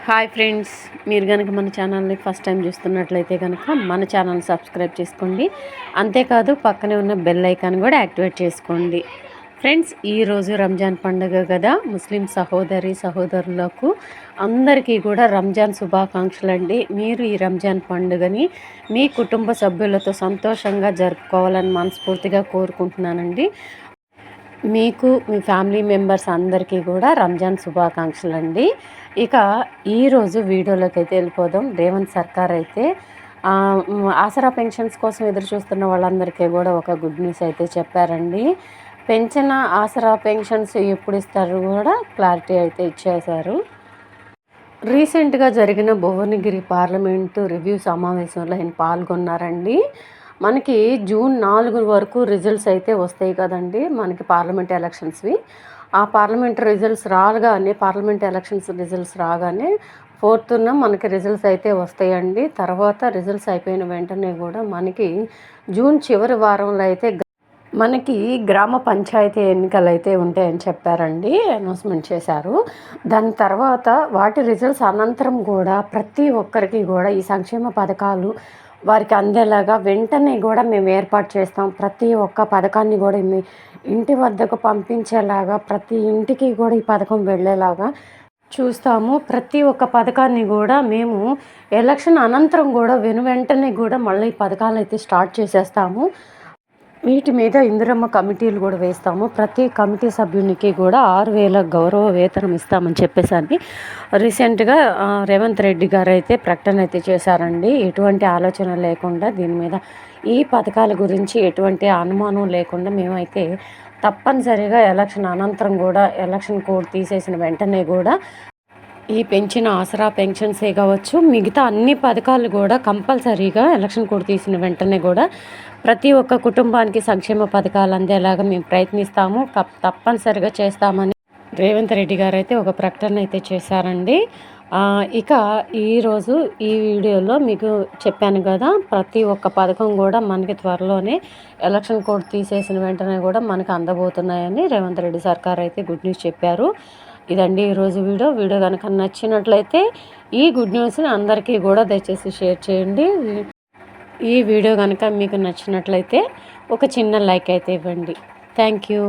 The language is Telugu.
హాయ్ ఫ్రెండ్స్, మీరు కనుక మన ఛానల్ని ఫస్ట్ టైం చూస్తున్నట్లయితే కనుక మన ఛానల్ సబ్స్క్రైబ్ చేసుకోండి. అంతేకాదు పక్కనే ఉన్న బెల్ ఐకాన్ కూడా యాక్టివేట్ చేసుకోండి. ఫ్రెండ్స్, ఈరోజు రంజాన్ పండుగ కదా, ముస్లిం సహోదరులకు అందరికీ కూడా రంజాన్ శుభాకాంక్షలు అండి. మీరు ఈ రంజాన్ పండుగని మీ కుటుంబ సభ్యులతో సంతోషంగా జరుపుకోవాలని మనస్ఫూర్తిగా కోరుకుంటున్నానండి. మీకు మీ ఫ్యామిలీ మెంబర్స్ అందరికీ కూడా రంజాన్ శుభాకాంక్షలు అండి. ఇక ఈరోజు వీడియోలోకి అయితే వెళ్ళిపోదాం. రేవంత్ సర్కార్ అయితే ఆసరా పెన్షన్స్ కోసం ఎదురు చూస్తున్న వాళ్ళందరికీ కూడా ఒక గుడ్ న్యూస్ అయితే చెప్పారండి. పెంచిన ఆసరా పెన్షన్స్ ఎప్పుడు ఇస్తారు కూడా క్లారిటీ అయితే ఇచ్చేశారు. రీసెంట్గా జరిగిన భువనగిరి పార్లమెంటు రివ్యూ సమావేశంలో ఆయన పాల్గొన్నారండి. మనకి జూన్ 4 వరకు రిజల్ట్స్ అయితే వస్తాయి కదండి, మనకి పార్లమెంట్ ఎలక్షన్స్వి. ఆ పార్లమెంట్ రిజల్ట్స్ రాగానే పార్లమెంట్ ఎలక్షన్స్ రిజల్ట్స్ రాగానే 4th మనకి రిజల్ట్స్ అయితే వస్తాయండి. తర్వాత రిజల్ట్స్ అయిపోయిన వెంటనే కూడా మనకి జూన్ చివరి వారంలో అయితే మనకి గ్రామ పంచాయతీ ఎన్నికలు అయితే ఉంటాయని చెప్పారండి, అనౌన్స్మెంట్ చేశారు. దాని తర్వాత వాటి రిజల్ట్స్ అనంతరం కూడా ప్రతి ఒక్కరికి కూడా ఈ సంక్షేమ పథకాలు వారికి అందేలాగా వెంటనే కూడా మేము ఏర్పాటు చేస్తాం. ప్రతి ఒక్క పథకాన్ని కూడా మీ ఇంటి వద్దకు పంపించేలాగా, ప్రతి ఇంటికి కూడా ఈ పథకం వెళ్ళేలాగా చూస్తాము. ప్రతి ఒక్క పథకాన్ని కూడా మేము ఎలక్షన్ అనంతరం కూడా వెంటనే కూడా మళ్ళీ ఈ పథకాలు అయితే స్టార్ట్ చేసేస్తాము. వీటి మీద ఇందిరమ్మ కమిటీలు కూడా వేస్తాము. ప్రతి కమిటీ సభ్యునికి కూడా 6,000 గౌరవ వేతనం ఇస్తామని చెప్పేసి రీసెంట్గా రేవంత్ రెడ్డి గారు అయితే ప్రకటన అయితే చేశారండి. ఎటువంటి ఆలోచన లేకుండా దీని మీద ఈ పథకాల గురించి ఎటువంటి అనుమానం లేకుండా మేమైతే తప్పనిసరిగా ఎలక్షన్ అనంతరం కూడా ఎలక్షన్ కోడ్ తీసేసిన వెంటనే కూడా ఈ పెంచిన ఆసరా పెన్షన్సే కావచ్చు, మిగతా అన్ని పథకాలు కూడా కంపల్సరీగా ఎలక్షన్ కోడ్ తీసిన వెంటనే కూడా ప్రతి ఒక్క కుటుంబానికి సంక్షేమ పథకాలు అందేలాగా మేము ప్రయత్నిస్తాము, తప్పనిసరిగా చేస్తామని రేవంత్ రెడ్డి గారు అయితే ఒక ప్రకటన అయితే చేశారండి. ఇక ఈరోజు ఈ వీడియోలో మీకు చెప్పాను కదా, ప్రతి ఒక్క పథకం కూడా మనకి త్వరలోనే ఎలక్షన్ కోడ్ తీసేసిన వెంటనే కూడా మనకు అందబోతున్నాయని రేవంత్ రెడ్డి సర్కార్ అయితే గుడ్ న్యూస్ చెప్పారు. ఇదండి ఈరోజు వీడియో కనుక నచ్చినట్లయితే ఈ గుడ్ న్యూస్ని అందరికీ కూడా దయచేసి షేర్ చేయండి. ఈ వీడియో కనుక మీకు నచ్చినట్లయితే ఒక చిన్న లైక్ అయితే ఇవ్వండి. Thank you.